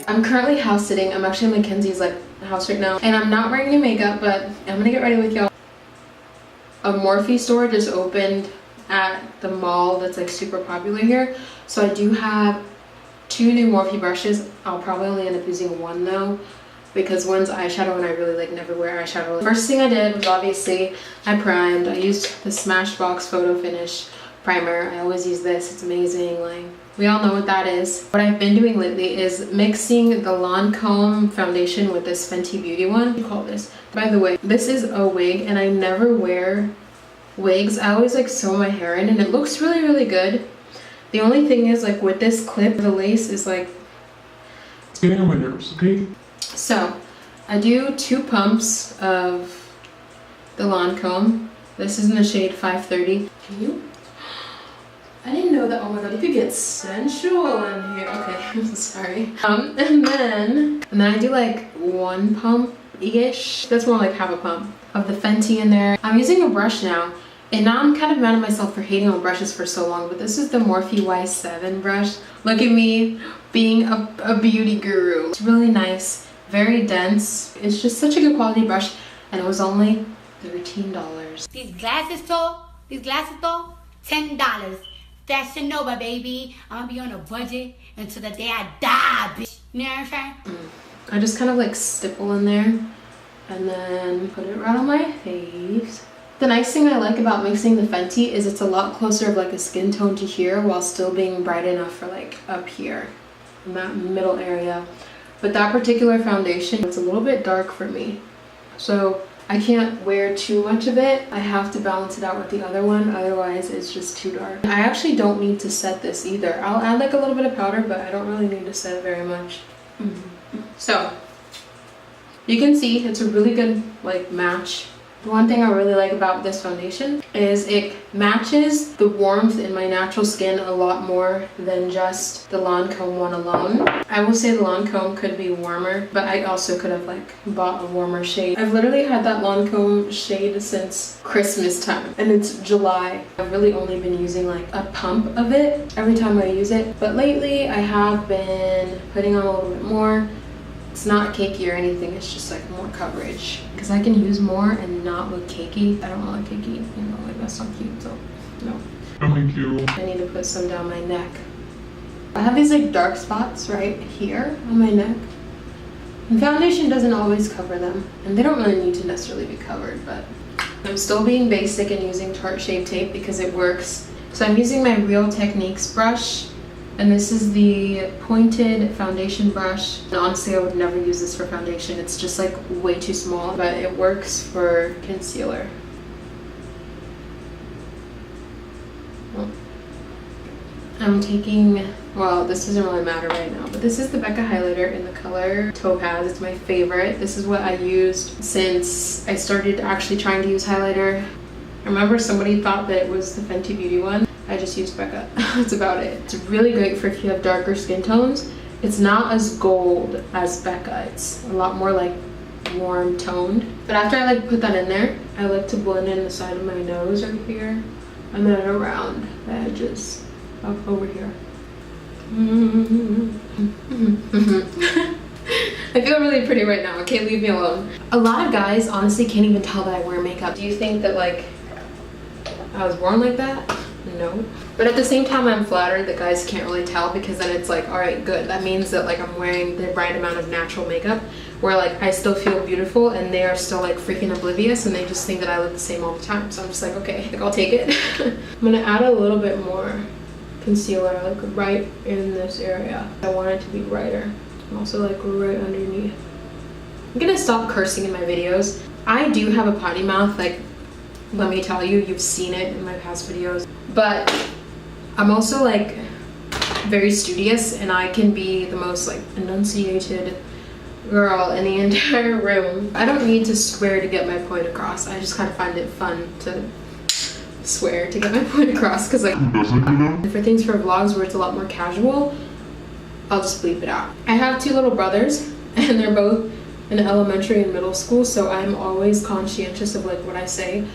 I'm currently house sitting. I'm actually in Mackenzie's house right now, and I'm not wearing any makeup, but I'm gonna get ready with y'all. A Morphe store just opened at the mall that's like super popular here, so I do have 2 new Morphe brushes. I'll probably only end up using one though, because one's eyeshadow and I really like never wear eyeshadow. First thing I did was obviously I primed. I used the Smashbox Photo Finish primer. I always use this. It's amazing. Like, we all know what that is. What I've been doing lately is mixing the Lancome foundation with this Fenty Beauty one. What do you call this? By the way, this is a wig and I never wear wigs. I always like sew my hair in and it looks really, really good. The only thing is, like, with this clip, the lace is like, it's getting on my nerves, okay? So I do 2 pumps of the Lancome. This is in the shade 530. Can you? I didn't know that. Oh my god, you could get sensual in here. Okay, I'm sorry. And then I do like 1 pump-ish. That's more like half a pump of the Fenty in there. I'm using a brush now, and now I'm kind of mad at myself for hating on brushes for so long, but this is the Morphe Y7 brush. Look at me being a beauty guru. It's really nice, very dense. It's just such a good quality brush, and it was only $13. These glasses though, $10. Fashion Nova, baby. I'm gonna be on a budget until the day I die, bitch. You know what I'm saying? I just kind of like stipple in there and then put it right on my face. The nice thing I like about mixing the Fenty is it's a lot closer of like a skin tone to here while still being bright enough for like up here in that middle area. But that particular foundation, it's a little bit dark for me, so I can't wear too much of it. I have to balance it out with the other one, otherwise it's just too dark. I actually don't need to set this either. I'll add like a little bit of powder, but I don't really need to set it very much. So you can see it's a really good like match. The one thing I really like about this foundation is it matches the warmth in my natural skin a lot more than just the Lancome one alone. I will say the Lancome could be warmer, but I also could have like bought a warmer shade. I've literally had that Lancome shade since Christmas time, and it's July. I've really only been using like a pump of it every time I use it, but lately I have been putting on a little bit more. It's not cakey or anything, it's just like more coverage. Because I can use more and not look cakey. I don't want to look cakey, you know, like that's not cute, so no. Thank you. I need to put some down my neck. I have these like dark spots right here on my neck. And foundation doesn't always cover them. And they don't really need to necessarily be covered, but I'm still being basic and using Tarte Shape Tape because it works. So I'm using my Real Techniques brush. And this is the pointed foundation brush. And honestly, I would never use this for foundation. It's just like way too small, but it works for concealer. I'm taking, well, this doesn't really matter right now, but this is the Becca highlighter in the color Topaz. It's my favorite. This is what I used since I started actually trying to use highlighter. I remember somebody thought that it was the Fenty Beauty one. I just used Becca. That's about it. It's really great for if you have darker skin tones. It's not as gold as Becca. It's a lot more like warm toned. But after I like put that in there, I like to blend in the side of my nose right here and then around the edges up over here. I feel really pretty right now. Okay, leave me alone. A lot of guys honestly can't even tell that I wear makeup. Do you think that like I was born like that? No. But at the same time, I'm flattered that guys can't really tell, because then it's like, all right, good. That means that like I'm wearing the right amount of natural makeup where like I still feel beautiful and they are still like freaking oblivious and they just think that I look the same all the time. So I'm just like, okay, like I'll take it. I'm gonna add a little bit more concealer like right in this area. I want it to be brighter. And also like right underneath. I'm gonna stop cursing in my videos. I do have a potty mouth, like let me tell you, you've seen it in my past videos. But I'm also like very studious and I can be the most like enunciated girl in the entire room. I don't need to swear to get my point across. I just kind of find it fun to swear to get my point across, because like for things for vlogs where it's a lot more casual, I'll just bleep it out. I have 2 little brothers and they're both in elementary and middle school, so I'm always conscientious of like what I say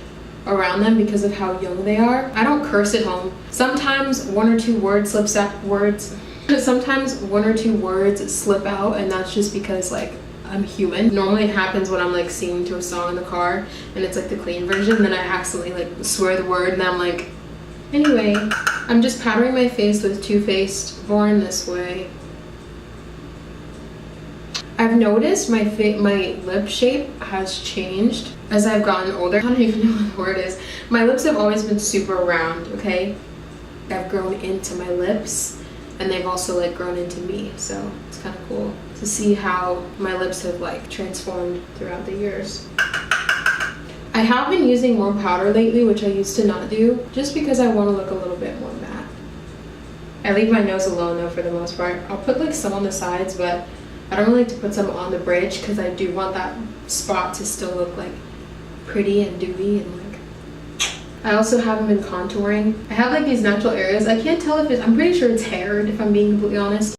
around them because of how young they are. I don't curse at home. Sometimes 1 or 2 words sometimes 1 or 2 words slip out, and that's just because like I'm human. Normally it happens when I'm like singing to a song in the car and it's like the clean version, and then I accidentally like swear the word and I'm like, anyway. I'm just powdering my face with Too Faced Born This Way. I've noticed my lip shape has changed as I've gotten older. I don't even know what the word is. My lips have always been super round, okay? I've grown into my lips and they've also like grown into me, so it's kind of cool to see how my lips have like transformed throughout the years. I have been using more powder lately, which I used to not do, just because I want to look a little bit more matte. I leave my nose alone though for the most part. I'll put like some on the sides, but I don't really like to put some on the bridge because I do want that spot to still look like pretty and dewy and like. I also haven't been contouring. I have like these natural areas. I can't tell if I'm pretty sure it's hair, if I'm being completely honest.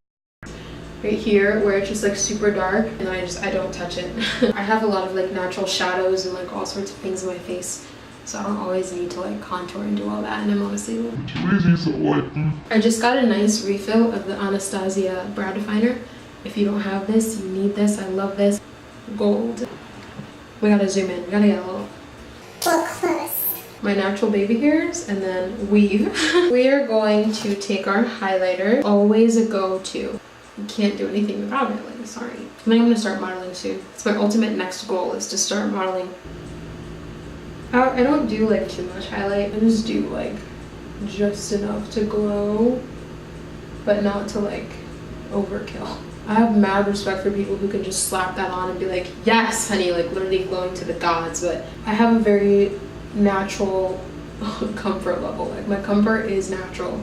Right here where it's just like super dark, and I don't touch it. I have a lot of like natural shadows and like all sorts of things in my face, so I don't always need to like contour and do all that, and I'm honestly I just got a nice refill of the Anastasia brow definer. If you don't have this, you need this. I love this. Gold. We gotta zoom in. We gotta get a little close. My natural baby hairs and then weave. We are going to take our highlighter. Always a go-to. You can't do anything without it, like, sorry. I think I'm gonna start modeling soon. It's my ultimate next goal, is to start modeling. I don't do like too much highlight. I just do like just enough to glow, but not to like overkill. I have mad respect for people who can just slap that on and be like, yes, honey, like literally glowing to the gods. But I have a very natural comfort level. Like my comfort is natural,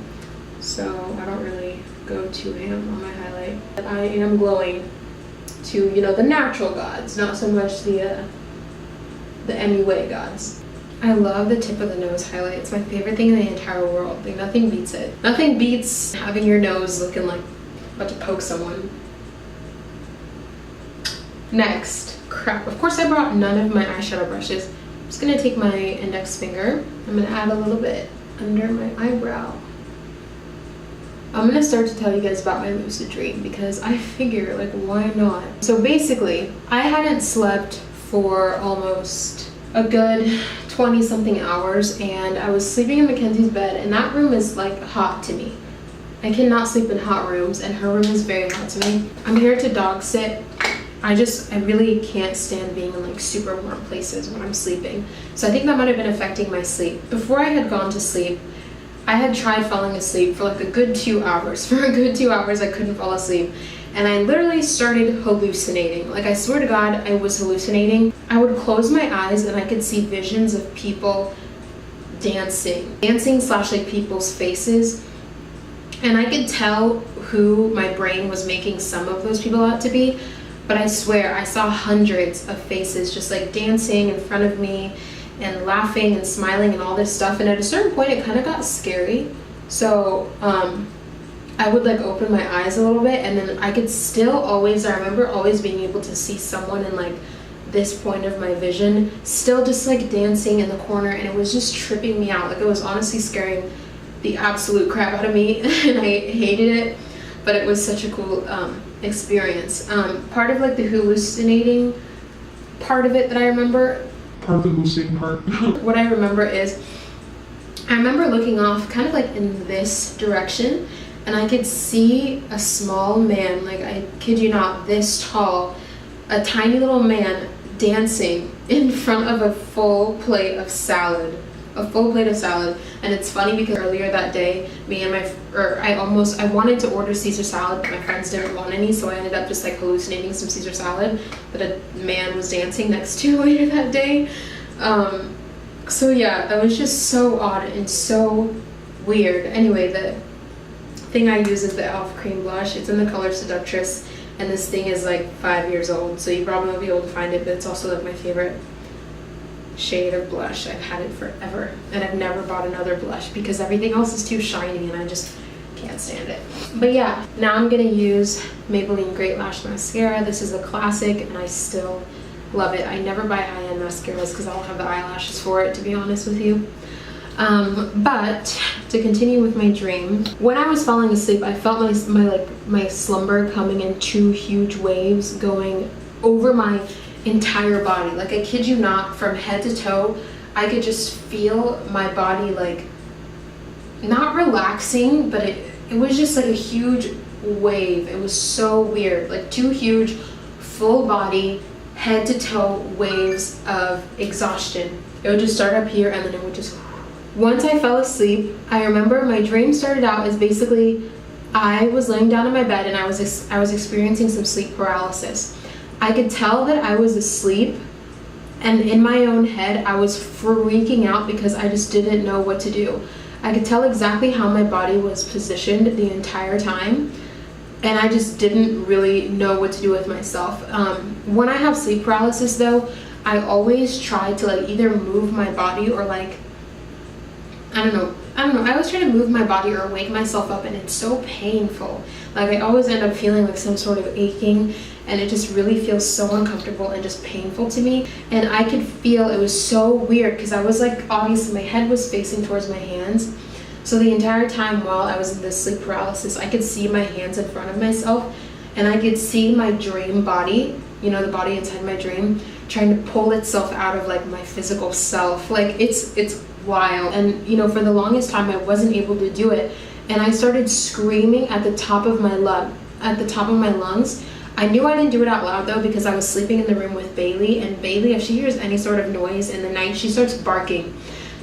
so I don't really go too ham on my highlight. But I am glowing to, you know, the natural gods, not so much the MUA gods. I love the tip of the nose highlight. It's my favorite thing in the entire world. Like nothing beats it. Nothing beats having your nose looking like about to poke someone. Next, crap. Of course I brought none of my eyeshadow brushes. I'm just gonna take my index finger. I'm gonna add a little bit under my eyebrow. I'm gonna start to tell you guys about my lucid dream because I figure, like, why not? So basically, I hadn't slept for almost a good 20 something hours, and I was sleeping in Mackenzie's bed, and that room is like hot to me. I cannot sleep in hot rooms, and her room is very hot to me. I'm here to dog sit. I really can't stand being in like super warm places when I'm sleeping. So I think that might have been affecting my sleep. Before I had gone to sleep, I had tried falling asleep for like a good 2 hours. For a good 2 hours, I couldn't fall asleep. And I literally started hallucinating. Like, I swear to God, I was hallucinating. I would close my eyes and I could see visions of people dancing slash like people's faces. And I could tell who my brain was making some of those people out to be. But I swear, I saw hundreds of faces just like dancing in front of me and laughing and smiling and all this stuff. And at a certain point, it kind of got scary. So I would like open my eyes a little bit, and then I could still always, I remember always being able to see someone in like this point of my vision, still just like dancing in the corner, and it was just tripping me out. Like, it was honestly scaring the absolute crap out of me, and I hated it, but it was such a cool experience. Part of like the hallucinating part of it that I remember, part of the hallucinating part. what I remember is, I remember looking off kind of like in this direction, and I could see a small man, like I kid you not, this tall, a tiny little man dancing in front of a full plate of salad. A full plate of salad. And it's funny because earlier that day, I wanted to order Caesar salad, but my friends didn't want any, so I ended up just like hallucinating some Caesar salad that a man was dancing next to later that day. So yeah, that was just so odd and so weird. Anyway, the thing I use is the e.l.f. cream blush. It's in the color Seductress, and this thing is like 5 years old, so you probably won't be able to find it, but it's also like my favorite shade of blush. I've had it forever, and I've never bought another blush because everything else is too shiny and I just can't stand it. But yeah, now I'm gonna use Maybelline Great Lash Mascara. This is a classic and I still love it. I never buy high-end mascaras because I don't have the eyelashes for it, to be honest with you. But to continue with my dream, when I was falling asleep, I felt my slumber coming in 2 huge waves going over my entire body. Like, I kid you not, from head to toe, I could just feel my body like not relaxing, but it was just like a huge wave. It was so weird, like 2 huge full body head to toe waves of exhaustion. It would just start up here and then it would just, once I fell asleep, I remember my dream started out as basically I was laying down in my bed and I was experiencing some sleep paralysis. I could tell that I was asleep, and in my own head I was freaking out because I just didn't know what to do. I could tell exactly how my body was positioned the entire time, and I just didn't really know what to do with myself. When I have sleep paralysis though, I always try to like either move my body or like, I don't know, I always try to move my body or wake myself up, and it's so painful. Like, I always end up feeling like some sort of aching, and it just really feels so uncomfortable and just painful to me. And I could feel, it was so weird because I was like, obviously my head was facing towards my hands. So the entire time while I was in this sleep paralysis, I could see my hands in front of myself, and I could see my dream body, you know, the body inside my dream, trying to pull itself out of like my physical self. Like, it's wild. And you know, for the longest time I wasn't able to do it, and I started screaming at the top of my lungs. I knew I didn't do it out loud though because I was sleeping in the room with Bailey, and Bailey, if she hears any sort of noise in the night, she starts barking.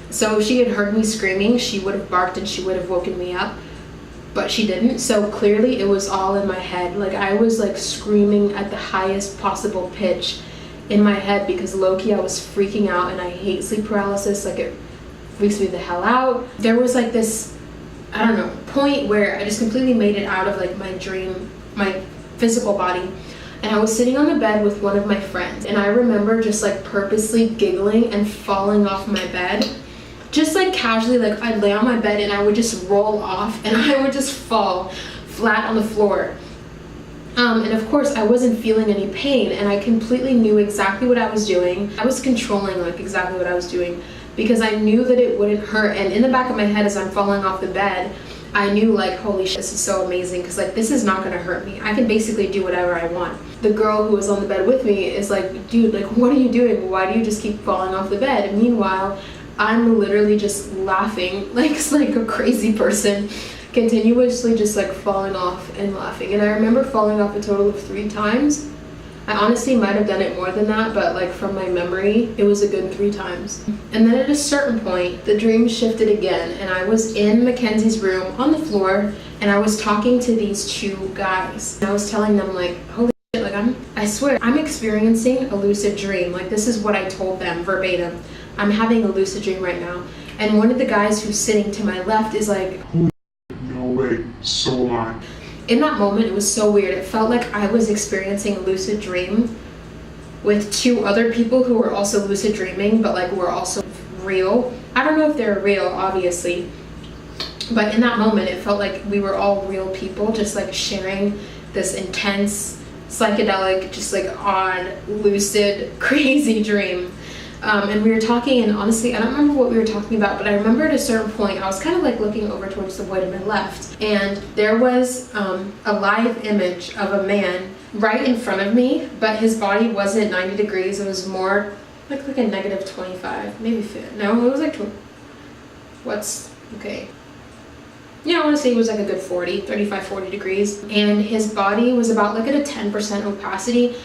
So if she had heard me screaming, she would have barked and she would have woken me up, but she didn't. So clearly it was all in my head. Like, I was like screaming at the highest possible pitch in my head because low-key I was freaking out, and I hate sleep paralysis. Like, it freaks me the hell out. There was like this, I don't know, point where I just completely made it out of like my dream, my physical body, and I was sitting on the bed with one of my friends, and I remember just like purposely giggling and falling off my bed, just like casually. Like, I'd lay on my bed and I would just roll off and I would just fall flat on the floor. And of course I wasn't feeling any pain, and I completely knew exactly what I was doing. I was controlling like exactly what I was doing because I knew that it wouldn't hurt. And in the back of my head as I'm falling off the bed, I knew like, holy shit, this is so amazing because like this is not gonna hurt me. I can basically do whatever I want. The girl who was on the bed with me is like, dude, like, what are you doing? Why do you just keep falling off the bed? And meanwhile, I'm literally just laughing like a crazy person, continuously just like falling off and laughing. And I remember falling off a total of 3 times. I honestly might have done it more than that, but like from my memory, it was a good 3 times. And then at a certain point, the dream shifted again, and I was in Mackenzie's room on the floor, and I was talking to these 2 guys. And I was telling them like, holy shit, like I swear, I'm experiencing a lucid dream. Like, this is what I told them verbatim. I'm having a lucid dream right now. And one of the guys who's sitting to my left is like, no way, so am I. In that moment, it was so weird. It felt like I was experiencing a lucid dream with 2 other people who were also lucid dreaming, but like were also real. I don't know if they're real, obviously, but in that moment, it felt like we were all real people, just like sharing this intense, psychedelic, just like odd, lucid, crazy dream. And we were talking, and honestly, I don't remember what we were talking about, but I remember at a certain point, I was kind of like looking over towards the boy to my left, and there was a live image of a man right in front of me, but his body wasn't 90 degrees. It was more like a negative 25, maybe 50. No, it was like, okay. Yeah, I want to say it was like a good 35, 40 degrees. And his body was about like at a 10% opacity.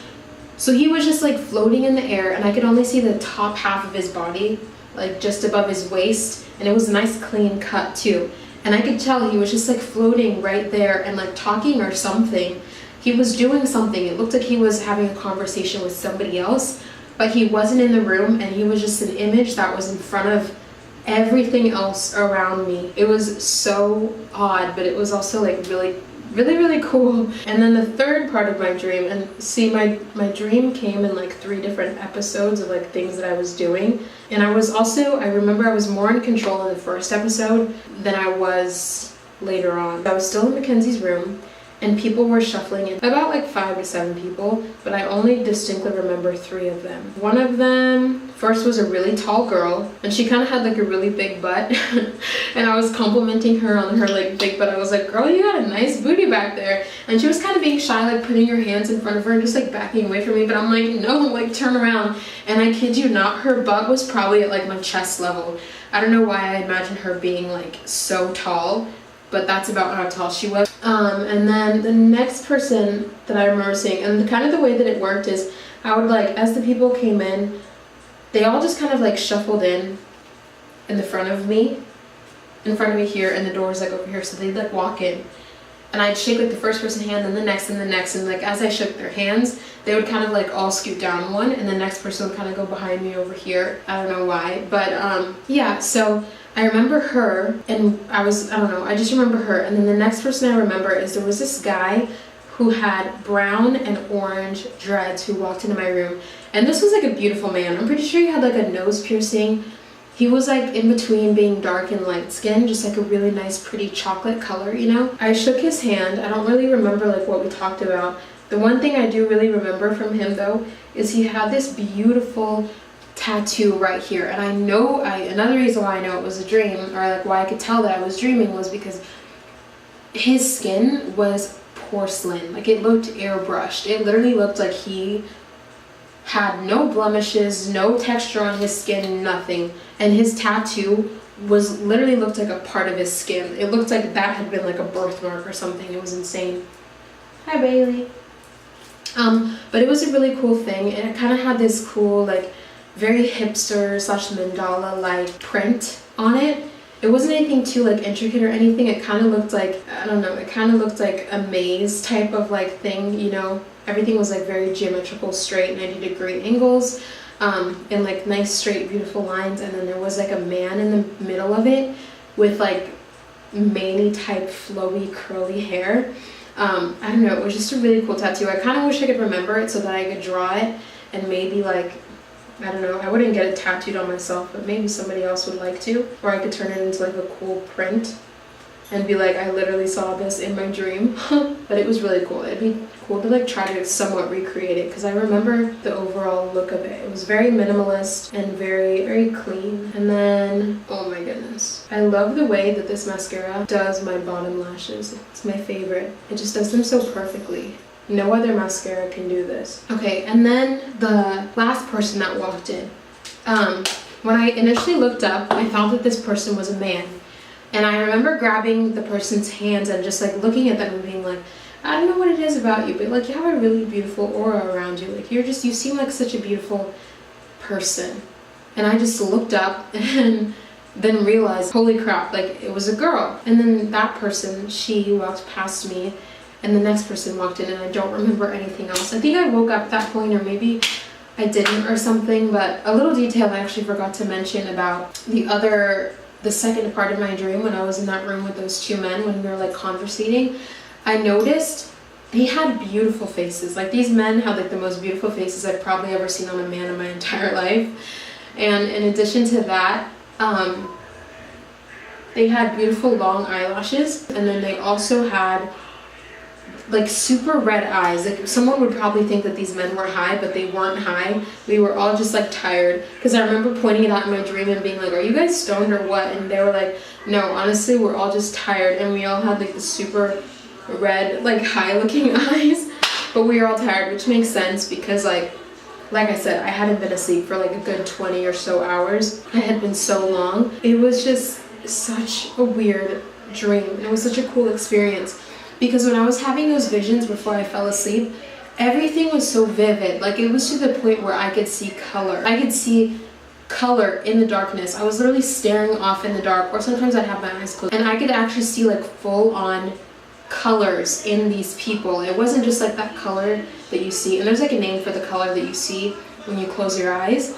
So he was just like floating in the air, and I could only see the top half of his body, like just above his waist, and it was a nice clean cut too. And I could tell he was just like floating right there and like talking or something. He was doing something. It looked like he was having a conversation with somebody else, but he wasn't in the room, and he was just an image that was in front of everything else around me. It was so odd, but it was also like really really cool. And then the third part of my dream, and see, my dream came in like 3 different episodes of like things that I was doing. And I remember I was more in control in the first episode than I was later on. I was still in Mackenzie's room, and people were shuffling in, about like 5 to 7 people, but I only distinctly remember 3 of them. One of them first was a really tall girl, and she kind of had like a really big butt, and I was complimenting her on her like big butt. I was like, girl, you got a nice booty back there. And she was kind of being shy, like putting her hands in front of her and just like backing away from me, but I'm like, no, like turn around. And I kid you not, her butt was probably at like my chest level. I don't know why I imagined her being like so tall, but that's about how tall she was. And then the next person that I remember seeing, and kind of the way that it worked is, I would like, as the people came in, they all just kind of like shuffled in the front of me here, and the door's like over here, so they'd like walk in, and I'd shake like the first person's hand, and the next, and the next, and like as I shook their hands, they would kind of like all scoot down one, and the next person would kind of go behind me over here. I don't know why, but yeah, so I remember her, and I don't know, I just remember her. And then the next person I remember is there was this guy who had brown and orange dreads who walked into my room. And this was like a beautiful man. I'm pretty sure he had like a nose piercing. He was like in between being dark and light skin, just like a really nice, pretty chocolate color, you know? I shook his hand. I don't really remember like what we talked about. The one thing I do really remember from him though is he had this beautiful tattoo right here, and another reason why I know it was a dream, or like why I could tell that I was dreaming, was because his skin was porcelain. Like it looked airbrushed. It literally looked like he had no blemishes, no texture on his skin, nothing. And his tattoo was literally looked like a part of his skin. It looked like that had been like a birthmark or something. It was insane. Hi, Bailey. But it was a really cool thing, and it kind of had this cool like very hipster / mandala like print on it. It wasn't anything too like intricate or anything. It kind of looked like, I don't know, it kind of looked like a maze type of like thing, you know? Everything was like very geometrical, straight, 90-degree angles, and like nice straight beautiful lines. And then there was like a man in the middle of it with like mane type flowy curly hair. I don't know, it was just a really cool tattoo. I kind of wish I could remember it so that I could draw it, and maybe like, I don't know, I wouldn't get it tattooed on myself, but maybe somebody else would like to. Or I could turn it into like a cool print and be like, I literally saw this in my dream. But it was really cool. It'd be cool to like try to somewhat recreate it, because I remember the overall look of it. It was very minimalist and very clean. And then, oh my goodness, I love the way that this mascara does my bottom lashes. It's my favorite. It just does them so perfectly. No other mascara can do this. Okay, and then the last person that walked in. When I initially looked up, I thought that this person was a man. And I remember grabbing the person's hands and just like looking at them and being like, I don't know what it is about you, but like you have a really beautiful aura around you. Like you seem like such a beautiful person. And I just looked up and then realized, holy crap, like it was a girl. And then that person, she walked past me, and the next person walked in, and I don't remember anything else. I think I woke up at that point, or maybe I didn't or something, but a little detail I actually forgot to mention about the second part of my dream, when I was in that room with those 2 men, when we were like conversating, I noticed they had beautiful faces. Like these men had like the most beautiful faces I've probably ever seen on a man in my entire life. And in addition to that, they had beautiful long eyelashes, and then they also had like super red eyes. Like someone would probably think that these men were high, but they weren't high. We were all just like tired, because I remember pointing it out in my dream and being like, are you guys stoned or what? And they were like, no, honestly, we're all just tired. And we all had like the super red, like high looking eyes, but we were all tired, which makes sense because like I said, I hadn't been asleep for like a good 20 or so hours. It had been so long. It was just such a weird dream. It was such a cool experience, because when I was having those visions before I fell asleep, everything was so vivid. Like it was to the point where I could see color. I could see color in the darkness. I was literally staring off in the dark, or sometimes I'd have my eyes closed, and I could actually see like full on colors in these people. It wasn't just like that color that you see, and there's like a name for the color that you see when you close your eyes,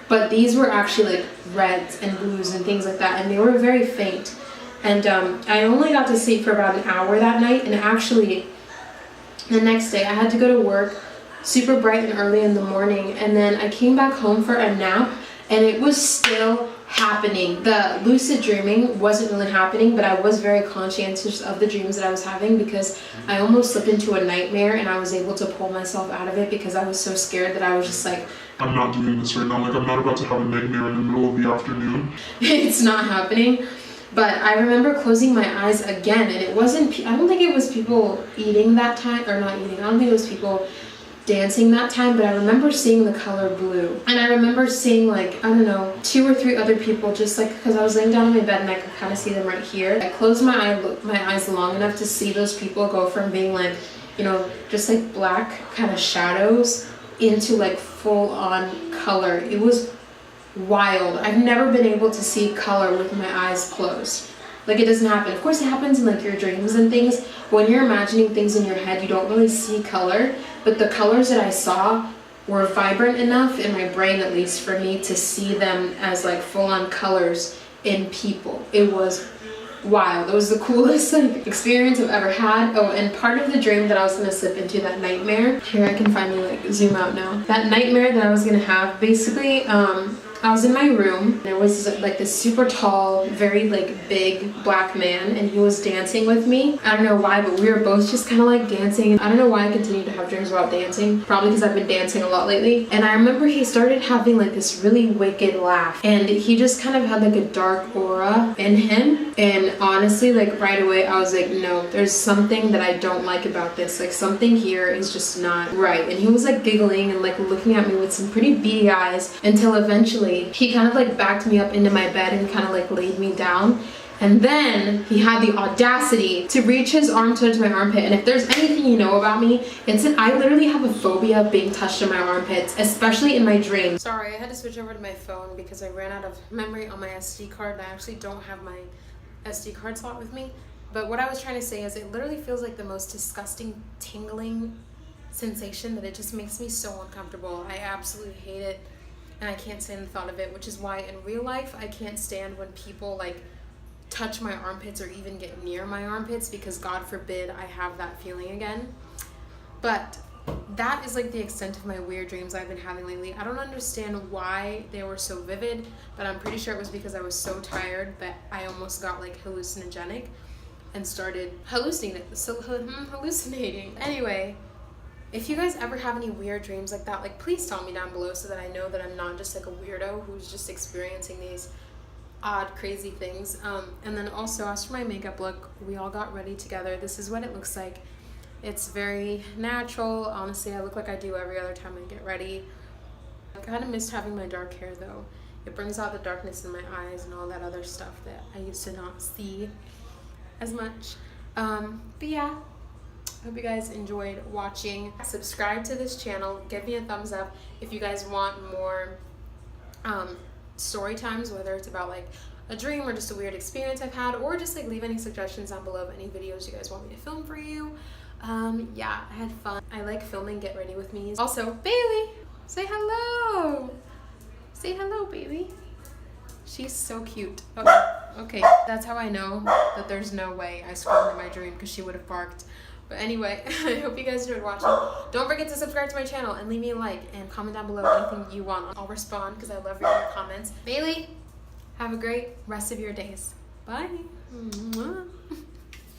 but these were actually like reds and blues and things like that, and they were very faint. And I only got to sleep for about an hour that night, and actually the next day I had to go to work super bright and early in the morning, and then I came back home for a nap and it was still happening. The lucid dreaming wasn't really happening, but I was very conscientious of the dreams that I was having because I almost slipped into a nightmare, and I was able to pull myself out of it because I was so scared that I was just like, I'm not doing this right now. Like, I'm not about to have a nightmare in the middle of the afternoon. It's not happening. But I remember closing my eyes again, and it wasn't, I don't think it was people eating that time, or not eating, I don't think it was people dancing that time, but I remember seeing the color blue. And I remember seeing, like, I don't know, 2 or 3 other people, just like, because I was laying down in my bed and I could kind of see them right here. I closed my eyes long enough to see those people go from being like, you know, just like black kind of shadows into like full on color. It was wild. I've never been able to see color with my eyes closed. Like, it doesn't happen. Of course it happens in like your dreams and things, but when you're imagining things in your head, you don't really see color. But the colors that I saw were vibrant enough in my brain, at least for me, to see them as like full-on colors in people. It was wild. It was the coolest like experience I've ever had. Oh, and part of the dream that I was gonna slip into, that nightmare, here I can finally like zoom out now. That nightmare that I was gonna have, basically, I was in my room. There was like this super tall, very like big black man, and he was dancing with me. I don't know why, but we were both just kind of like dancing. I don't know why I continue to have dreams about dancing. Probably because I've been dancing a lot lately. And I remember he started having like this really wicked laugh, and he just kind of had like a dark aura in him. And honestly, like right away, I was like, no, there's something that I don't like about this. Like, something here is just not right. And he was like giggling and like looking at me with some pretty beady eyes, until eventually he kind of like backed me up into my bed and kind of like laid me down. And then he had the audacity to reach his arm to my armpit. And if there's anything you know about me, it's that I literally have a phobia of being touched in my armpits, especially in my dreams. Sorry, I had to switch over to my phone because I ran out of memory on my SD card, and I actually don't have my SD card slot with me. But what I was trying to say is, it literally feels like the most disgusting tingling sensation that it just makes me so uncomfortable. I absolutely hate it. And I can't stand the thought of it, which is why in real life I can't stand when people like touch my armpits or even get near my armpits, because God forbid I have that feeling again. But that is like the extent of my weird dreams I've been having lately. I don't understand why they were so vivid, but I'm pretty sure it was because I was so tired that I almost got like hallucinogenic and started hallucinating. Anyway, if you guys ever have any weird dreams like that, like, please tell me down below so that I know that I'm not just like a weirdo who's just experiencing these odd, crazy things. And then also, as for my makeup look, we all got ready together. This is what it looks like. It's very natural. Honestly, I look like I do every other time I get ready. I kind of missed having my dark hair though. It brings out the darkness in my eyes and all that other stuff that I used to not see as much. But yeah. Hope you guys enjoyed watching. Subscribe to this channel. Give me a thumbs up if you guys want more story times, whether it's about like a dream or just a weird experience I've had, or just like leave any suggestions down below of any videos you guys want me to film for you. Yeah, I had fun. I like filming Get Ready With Me. Also, Bailey, say hello. Say hello, baby. She's so cute. Oh, okay, that's how I know that there's no way I screamed in my dream, because she would have barked. But anyway, I hope you guys enjoyed watching. Don't forget to subscribe to my channel and leave me a like and comment down below anything you want. I'll respond because I love reading your comments. Bailey, have a great rest of your days. Bye. Mwah.